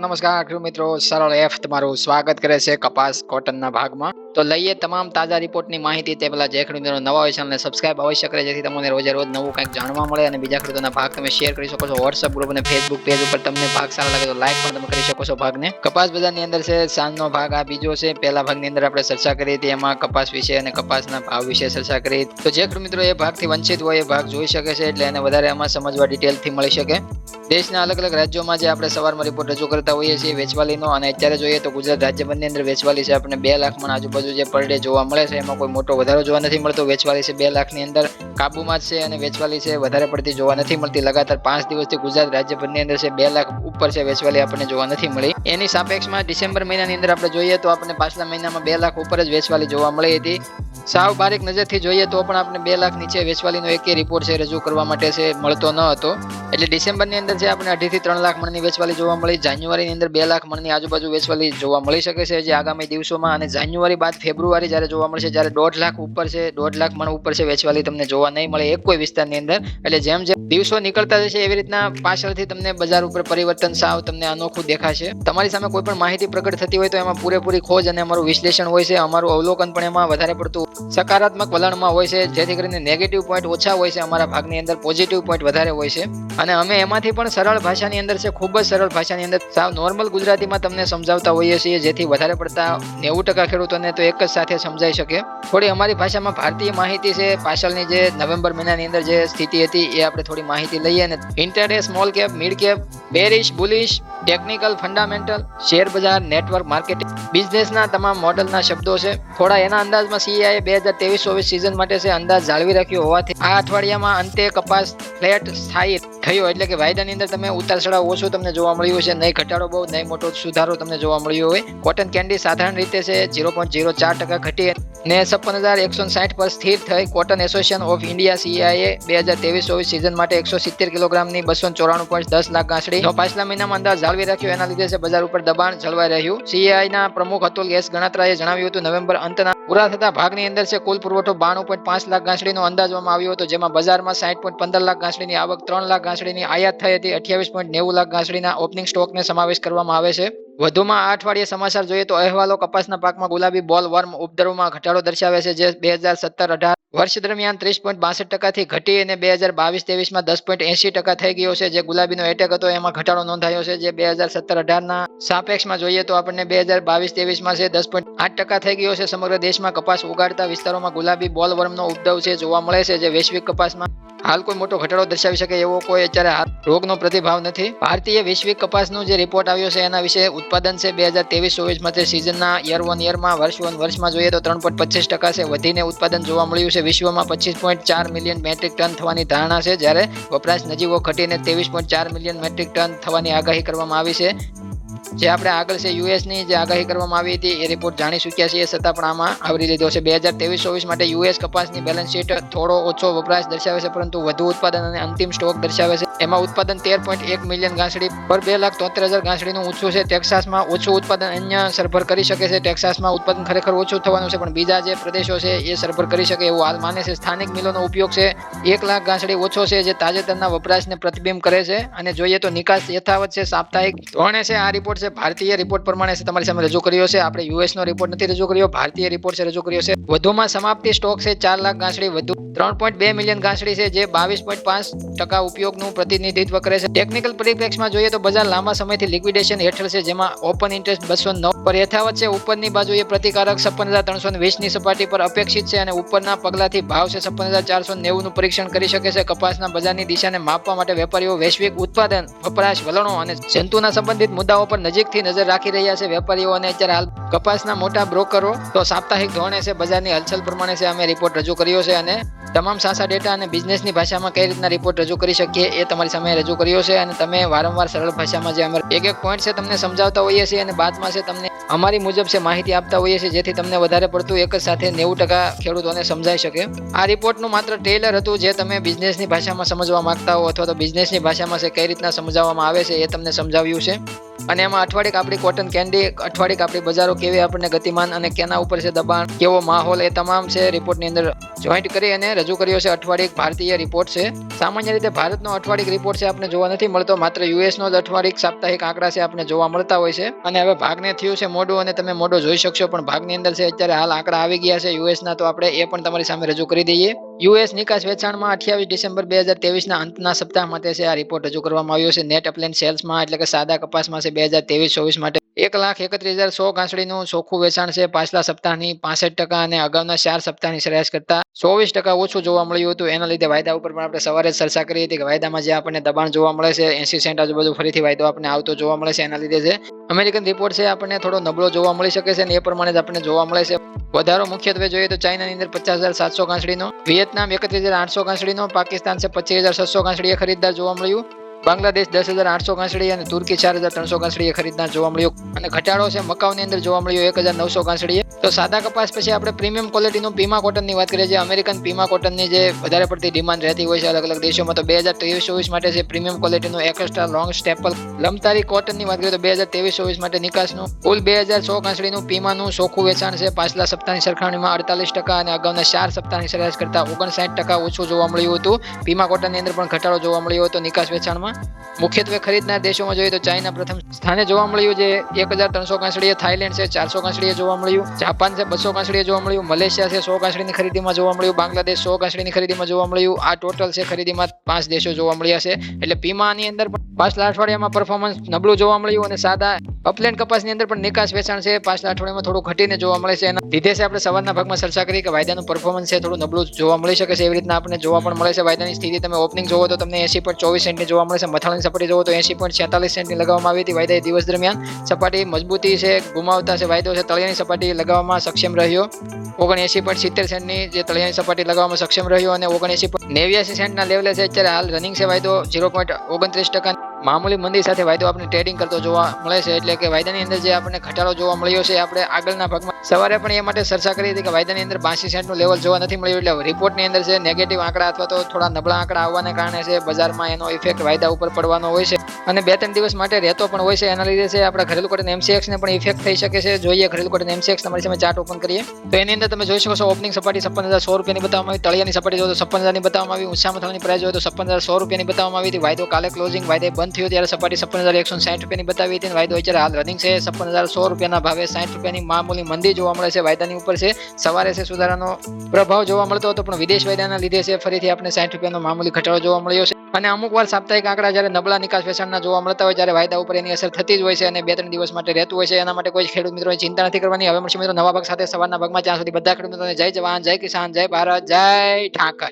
નમસ્કાર ખેડૂત મિત્રો, સરળ એફ તમારું સ્વાગત કરે છે કપાસ કોટનના ભાગમાં. તો લઈએ તમામ તાજા રિપોર્ટની માહિતી. તે પહેલા જે ખેડૂત મિત્રો નવા હોય ચેનલને સબસ્ક્રાઇબ અવશ્ય કરે, જેથી તમને રોજે રોજ નવું કંઈક જાણવા મળે અને બીજા ખેડૂતોના ભાગ તમે શેર કરી શકો છો. વોટ્સઅપ ગ્રુપ અને ફેસબુક પેજ ઉપર તમને ભાગ સારા લાગે તો લાઈક પણ તમે કરી શકો છો ભાગને. કપાસ બજારની અંદર છે સાંજનો ભાગ આ બીજો છે. પહેલા ભાગની અંદર આપણે ચર્ચા કરી હતી, એમાં કપાસ વિશે અને કપાસના ભાવ વિશે ચર્ચા કરી. તો જે ખેડૂત મિત્રો એ ભાગથી વંચિત હોય એ ભાગ જોઈ શકે છે, એટલે એને વધારે આમાં સમજવા ડિટેલથી મળી શકે. દેશના અલગ અલગ રાજ્યોમાં જે આપણે સવારમાં રિપોર્ટ રજૂ કરતા હોઈએ છીએ વેચવાલીનો, અને અત્યારે જોઈએ તો ગુજરાત રાજ્યભરની અંદર વેચવાલી છે આપણે 2 લાખ મણ આજુબાજુ જે પર ડે જોવા મળે છે. એમાં કોઈ મોટો વધારો જોવા નથી મળતો. વેચવાલી છે 2 લાખની અંદર કાબુમાં જ છે, અને વેચવાલી છે વધારે પડતી જોવા નથી મળતી. લગાતાર 5 દિવસથી ગુજરાત રાજ્યભરની અંદર છે 2 લાખ ઉપર છે વેચવાલી આપણને જોવા નથી મળી. એની સાપેક્ષમાં ડિસેમ્બર મહિનાની અંદર આપણે જોઈએ તો આપણને પાછલા મહિનામાં 2 લાખ ઉપર જ વેચવાલી જોવા મળી હતી. સાવ બારીક નજરથી જોઈએ તો પણ આપણે 2 લાખ નીચે વેચવાલીનો એક રિપોર્ટ છે રજૂ કરવા માટે છે મળતો ન હતો. એટલે ડિસેમ્બરની અંદર છે આપણે 2.5 થી 3 લાખ મણની વેચવાલી જોવા મળી. જાન્યુઆરીની અંદર 2 લાખ મણની આજુબાજુ વેચવાલી જોવા મળી શકે છે જે આગામી દિવસોમાં, અને જાન્યુઆરી બાદ ફેબ્રુઆરી જ્યારે જોવા મળશે જ્યારે 1.5 લાખ ઉપર છે, 1.5 લાખ મણ ઉપર છે વેચવાલી તમને જોવા નહીં મળે એક કોઈ વિસ્તારની અંદર. એટલે જેમ જેમ દિવસો નીકળતા જશે એવી રીતના પાછળથી તમને બજાર ઉપર પરિવર્તન સાવ તમને અનોખું દેખાશે. તમારી સામે કોઈ પણ માહિતી પ્રગટ થતી હોય તો એમાં પૂરેપૂરી ખોજ અને અમારું વિશ્લેષણ હોય છે. અમારું અવલોકન પણ એમાં વધારે પડતું સકારાત્મક વલણમાં હોય છે, જેથી કરીને નેગેટિવ પોઈન્ટ ઓછા હોય છે. અમારા ભાગની અંદર પોઝિટિવ પોઈન્ટ વધારે હોય છે, અને અમે એમાંથી પણ સરળ ભાષાની અંદર છે, ખૂબ જ સરળ ભાષાની અંદર સાવ નોર્મલ ગુજરાતીમાં તમને સમજાવતા હોઈએ છીએ, જેથી વધારે પડતા 90% ખેડૂતોને તો એક જ સાથે સમજાઈ શકે. થોડી અમારી ભાષામાં ભારતીય માહિતી છે, પાછળની જે નવેમ્બર મહિનાની અંદર જે સ્થિતિ હતી એ આપણે થોડી માહિતી લઈએ. અને intraday, small cap, mid cap, bearish, bullish, technical, fundamental, share બજાર, નેટવર્ક માર્કેટિંગ, બિઝનેસના તમામ મોડલના શબ્દો છે. થોડા એના અંદાજમાં સીઆઈએ 2023-24 સિઝન માટે છે અંદાજ જાળવી રાખ્યો હોવાથી આ અઠવાડિયામાં અંતે કપાસ ફ્લેટ સ્થાયી થયો, એટલે કે વાયદાની અંદર તમે ઉતાર ચઢાવ ઓછું તમને જોવા મળ્યું છે, નહીં ઘટાડો બહુ, નહીં મોટો સુધારો તમને જોવા મળ્યો હોય. કોટન કેન્ડી સાધારણ રીતે છે 0.04% ઘટી ને 56,160 પર સ્થિર થઈ. Cotton association of India CIA 2023-24 season માટે 170 કિલોગ્રામની 294.10 લાખ ગાંસડી નો પાછલા મહિનામાં અંદાજ જાળવી રાખ્યો. એના લીધે છે બજાર ઉપર દબાણ જળવાઈ રહ્યું. સીઆઈના પ્રમુખ અતુલ એસ ગણાત્રાએ જણાવ્યું હતું નવેમ્બર અંતના પૂરા થતા ભાગની અંદર છે કુલ પુરવઠો 92.5 લાખ ગાંસડીનો અંદાજવામાં આવ્યો હતો, જેમાં બજારમાં 60.15 લાખ ગાંસડીની આવક, 3 લાખ ગાંસડીની આયાત થઈ હતી. 28.90 લાખ ગાંસડીના ઓપનિંગ સ્ટોકને સમાવેશ કરવામાં આવે છે. વધુમાં આ અઠવાડિયે સમાચાર જોઈએ તો અહેવાલો કપાસના પાકમાં ગુલાબી બોલ વર્મ ઉપદ્રવમાં ઘટાડો દર્શાવે છે, જે 2017-18 વર્ષ દરમિયાન 30.62% થી ઘટી અને 2022-23 10.80% થઈ ગયો છે. જે ગુલાબીનો એટેક હતો એમાં ઘટાડો નોંધાયો છે, જે 2017-18 ના સાપેક્ષમાં જોઈએ તો આપણને 2022-23 છે 10.8% થઈ ગયો છે. સમગ્ર દેશમાં કપાસ ઉગાડતા વિસ્તારોમાં ગુલાબી બોલ વર્મનો ઉપદ્રવ છે જોવા મળે છે, જે વૈશ્વિક કપાસમાં હાલ કોઈ મોટો ઘટાડો દર્શાવી શકે એવો કોઈ અત્યારે રોગનો પ્રતિભાવ નથી. ભારતીય વૈશ્વિક કપાસનો જે રિપોર્ટ આવ્યો છે એના વિશે ઉત્પાદન છે 2023-24 માટે સિઝનના યર ઓન યરમાં વર્ષમાં જોઈએ તો 3.25% છે વધીને ઉત્પાદન જોવા મળ્યું છે. વિશ્વમાં 25.4 મિલિયન મેટ્રિક ટન થવાની ધારણા છે, જ્યારે વપરાશ નજીવો ઘટીને 23.4 મિલિયન મેટ્રિક ટન થવાની આગાહી કરવામાં આવી છે. જે આપણે આગળ છે યુએસની જે આગાહી કરવામાં આવી હતી એ રિપોર્ટ જાણી ચૂક્યા છીએ, છતાં પણ આમાં આવરી લીધો છે. 2023-24 માટે યુએસ કપાસની બેલેન્સ શીટ થોડો ઓછો વપરાશ દર્શાવે છે, પરંતુ વધુ ઉત્પાદન અને અંતિમ સ્ટોક દર્શાવે છે. એમાં ઉત્પાદન 13.1 મિલિયન ગાંસડી પર 2,73,000 ગાંસડીનું ઊંચું છે. ટેક્સાસમાં ઓછું ઉત્પાદન અન્ય સરભર કરી શકે છે. ટેક્સાસમાં ઉત્પાદન ખરેખર ઓછું થવાનું છે, પણ બીજા જે પ્રદેશો છે એ સરભર કરી શકે એવું હાલ માને છે. સ્થાનિક મિલોનો ઉપયોગ છે 1 લાખ ગાંસડી ઓછો છે, જે તાજેતરના વપરાશને પ્રતિબિંબ કરે છે. અને જોઈએ તો નિકાસ યથાવત છે. સાપ્તાહિક ધોરણે છે આ રિપોર્ટ છે ભારતીય રિપોર્ટ પ્રમાણે છે તમારી સામે રજૂ કર્યો છે. આપણે યુએસ નો રિપોર્ટ નથી રજૂ કર્યો, ભારતીય રિપોર્ટ છે રજૂ કર્યો છે. વધુમાં સમાપ્તિ સ્ટોક છે 4 લાખ ગાંસડી, વધુ 3.2 મિલિયન ગાંસડી છે, જે 22.5% ઉપયોગનું પ્રતિનિધિત્વ કરે છે. ટેકનિકલ પરિપ્રેક્ષમાં જોઈએ તો બજાર લાંબા સમયથી લિક્વિડેશન હેઠળ છે, જેમાં ઓપન ઇન્ટરેસ્ટ 209 પર યથાવત છે. ઉપરની બાજુએ પ્રતિકારક 56,320 ની સપાટી પર અપેક્ષિત છે, અને ઉપરના પગલાથી ભાવ છે 56,490 નું પરીક્ષણ કરી શકે છે. કપાસના બજારની દિશાને માપવા માટે વેપારીઓ વૈશ્વિક ઉત્પાદન, વપરાશ વલણો અને જંતુના સંબંધિત મુદ્દાઓ પર નજીકથી નજર રાખી રહ્યા છે વેપારીઓ અને અત્યારે હાલ કપાસના મોટા બ્રોકરો. તો સાપ્તાહિક ધોરણે છે બજારની હલચલ પ્રમાણે છે અમે રિપોર્ટ રજૂ કર્યો છે, અને તમામ સાચા ડેટા અને બિઝનેસની ભાષામાં કઈ રીતના રિપોર્ટ રજૂ કરી શકીએ એ તમારી સામે રજૂ કર્યો છે. અને તમે વારંવાર સરળ ભાષામાં જે અમે એક પોઈન્ટ છે તમને સમજાવતા હોઈએ છીએ, અને બાદમાં છે તમને અમારી મુજબ છે માહિતી આપતા હોઈએ છીએ, જેથી તમને વધારે પડતું એક જ સાથે 90% ખેડૂતોને સમજાઈ શકે. આ રિપોર્ટનું માત્ર ટ્રેલર હતું, જે તમે બિઝનેસની ભાષામાં સમજવા માંગતા હો અથવા તો બિઝનેસની ભાષામાં છે કઈ રીતના સમજાવવામાં આવે છે એ તમને સમજાવ્યું છે. અને એમાં અઠવાડિક આપણી કોટન કેન્ડી, અઠવાડિક આપણી બજારો કેવી આપણને ગતિમાન અને કેના ઉપર છે દબાણ, કેવો માહોલ, એ તમામ છે રિપોર્ટની અંદર જોઈન્ટ કરી અને રજૂ કર્યો છે. અઠવાડિક ભારતીય રિપોર્ટ છે. સામાન્ય રીતે ભારતનો અઠવાડિક રિપોર્ટ છે આપણે જોવા નથી મળતો, માત્ર યુએસ નો જ અઠવાડિક સાપ્તાહિક આંકડા છે આપણે જોવા મળતા હોય છે. અને હવે ભાગને થયું છે મોડું અને તમે મોડો જોઈ શકશો, પણ ભાગની અંદર છે અત્યારે હાલ આંકડા આવી ગયા છે યુએસ ના, તો આપણે એ પણ તમારી સામે રજૂ કરી દઈએ. યુએસ નિકાસ વેચાણમાં 28 ડિસેમ્બર 2023 ના અંતના સપ્તાહ માટે છે આ રિપોર્ટ રજૂ કરવામાં આવ્યો છે. નેટ અપલેન સેલ્સમાં એટલે કે સાદા કપાસમાં છે 2023-24 માટે 1,31,100 ગાંસડીનું ચોખ્ખું વેચાણ છે પાછલા સપ્તાહની 65% અને અગાઉના 4 સપ્તાહની સરેરાશ કરતા 24% ઓછું જોવા મળ્યું હતું. એના લીધે વાયદા ઉપર પણ આપણે સવારે જ ચર્ચા કરી હતી કે વાયદામાં જે આપણને દબાણ જોવા મળે છે 80 સેન્ટ આજુબાજુ ફરીથી વાયદો આપણને આવતો જોવા મળે છે. એના લીધે છે અમેરિકન રિપોર્ટ છે આપણને થોડો નબળો જોવા મળી શકે છે અને એ પ્રમાણે જ આપણને જોવા મળે છે. વધારો મુખ્યત્વે જોઈએ તો ચાઇનાની અંદર 50,700 ગાંસડીનો, વિયેતનામ 31,800 ગાંસડીનો, પાકિસ્તાન છે 25,600 ગાંસડીએ ખરીદદાર જોવા મળ્યું, બાંગ્લાદેશ 10,800 ગાંસડી અને તુર્કી 4,300 ગાંસડીએ ખરીદદાર જોવા મળ્યું. અને ઘટાડો છે મકાઉની અંદર જોવા મળ્યો 1,900 ગાંસડીએ. તો સાદા કપાસ પછી આપણે પ્રીમિયમ ક્વોલિટીનું પીમા કોટનની વાત કરીએ છીએ. અમેરિકન પીમા કોટનની જે વધારે પડતી ડિમાન્ડ રહેતી હોય છે અલગ અલગ દેશોમાં, તો 2023-24 માટે છે પ્રીમિયમ ક્વોલિટીનું એક્સ્ટ્રા લોંગ સ્ટેપલ લંબતારી કોટનની વાત કરીએ તો 2023-24 માટે નિકાસનું કુલ 2,100 ગાંસડીનું પીમાનું ચોખ્ખું વેચાણ છે પાછલા સપ્તાહની સરખામણીમાં 48% અને અગાઉના 4 સપ્તાહની સરેરાશ કરતા 59% ઓછું જોવા મળ્યું હતું. પીમા કોટનની અંદર પણ ઘટાડો જોવા મળ્યો હતો નિકાસ વેચાણમાં. મુખ્યત્વે ખરીદનાર દેશોમાં જોઈએ તો ચાઇના પ્રથમ સ્થાને જોવા મળ્યું જે 1,300 ગાંસડીએ, થાઈલેન્ડ છે 400 ગાંસડીએ જોવા મળ્યું, જાપાન છે 200 ગાંસડીએ જોવા મળ્યું, મલેશિયા છે 100 ગાંસડીની ખરીદીમાં જોવા મળ્યું, બાંગ્લાદેશ 100 ગાંસડીની ખરીદીમાં જોવા મળ્યું. આ ટોટલ છે ખરીદીમાં 5 દેશો જોવા મળ્યા છે. એટલે પીમાની અંદર પણ પાછલા અઠવાડિયામાં પરફોર્મન્સ નબળું જોવા મળ્યું અને સાદા અપલેન્ડ કપાસની અંદર પણ નિકાસ વેચાણ છે પાછલા અઠવાડિયામાં થોડું ઘટીને જોવા મળે છે. એના લીધે છે આપણે સવારના ભાગમાં ચર્ચા કરી કે વાયદાનું પરફોર્મન્સ છે થોડું નબળું જોવા મળી શકે છે. એવી રીતના આપણને જોવા પણ મળે છે. વાયદાની સ્થિતિ તમે ઓપનિંગ જોવો તો તમને 80.24 સેન્ટની જોવા મળે છે. મથાળાની સપાટી જોવો તો 80.46 સેન્ટની લગાવવામાં આવી હતી. વાયદાએ દિવસ દરમિયાન સપાટી મજબૂતી છે ગુમાવતા છે વાયદો છે તળિયાની સપાટી લગાવવામાં સક્ષમ રહ્યો. 79.70 સેન્ટની જે તળિયાની સપાટી લગાવવામાં સક્ષમ રહ્યો અને 79.89 સેન્ટના લેવલે છે અત્યારે હાલ રનિંગ છે વાયદો 0.29%. મામૂલી મંદી સાથે વાયદો આપણે ટ્રેડિંગ કરતો જોવા મળે છે. એટલે કે વાયદાની અંદર જે આપણને ઘટાડો જોવા મળ્યો છે આપણે આગળના ભાગમાં સવારે પણ એ માટે ચર્ચા કરી હતી કે વાયદાની અંદર 82 સેન્ટનું લેવલ જોવા નથી મળ્યું. એટલે રિપોર્ટની અંદર છે નેગેટિવ આંકડા અથવા તો થોડા નબળા આંકડા આવવાને કારણે છે બજારમાં એનો ઇફેક્ટ વાયદા ઉપર પડવાનો હોય છે અને 2-3 દિવસ માટે રહેતો પણ હોય છે. એના લીધે છે આપણા ઘરેલું કોટન MCX ને પણ ઇફેક્ટ થઈ શકે છે. જોઈએ ઘરેલું કોટન MCX તમારી સામે ચાર્ટ ઓપન કરીએ તો એની અંદર તમે જોઈ શકો છો ઓપનિંગ સપાટી 56,100 રૂપિયાની બતાવવામાં આવી, તળિયાની સપાટી જો તો 56,000ની બતાવવામાં આવી, ઊંચા મથાળાની પ્રાઇસ જોઈએ તો 56,100 રૂપિયાની બતાવવામાં આવી હતી. વાયદો કાલે ક્લોઝિંગ વાયદે બંધ થયો ત્યારે સપાટી 56,160 રૂપિયાની બતાવી હતી. વાયદો અત્યારે હાલ રનિંગ છે 56,100 રૂપિયાના ભાવે 60 રૂપિયાની મામૂલી મંદી જોવા મળે છે. વાયદાની ઉપર છે સવારે છે સુધારાનો પ્રભાવ જોવા મળતો હતો પણ વિદેશ વાયદાના લીધે છે ફરીથી આપણે 60 રૂપિયાનો મામૂલી ઘટાડો જોવા મળ્યો છે. અને અમુક વાર સાપ્તાહિક આંકડા જ્યારે નબળા નિકાસ વેચાણના જોવા મળતા હોય ત્યારે વાયદા ઉપર એની અસર થતી જ હોય છે અને 2-3 દિવસ માટે રહેતું હોય છે. એના માટે કોઈ ખેડૂત મિત્રોની ચિંતા નથી કરવાની. હવે મળશે મિત્રો નવા ભાગ સાથે સવારના ભાગમાં. ત્યાં સુધી બધા ખેડૂત મિત્રોને જય જવાન, જય કિસાન, જય ભારત, જય ઠાકર.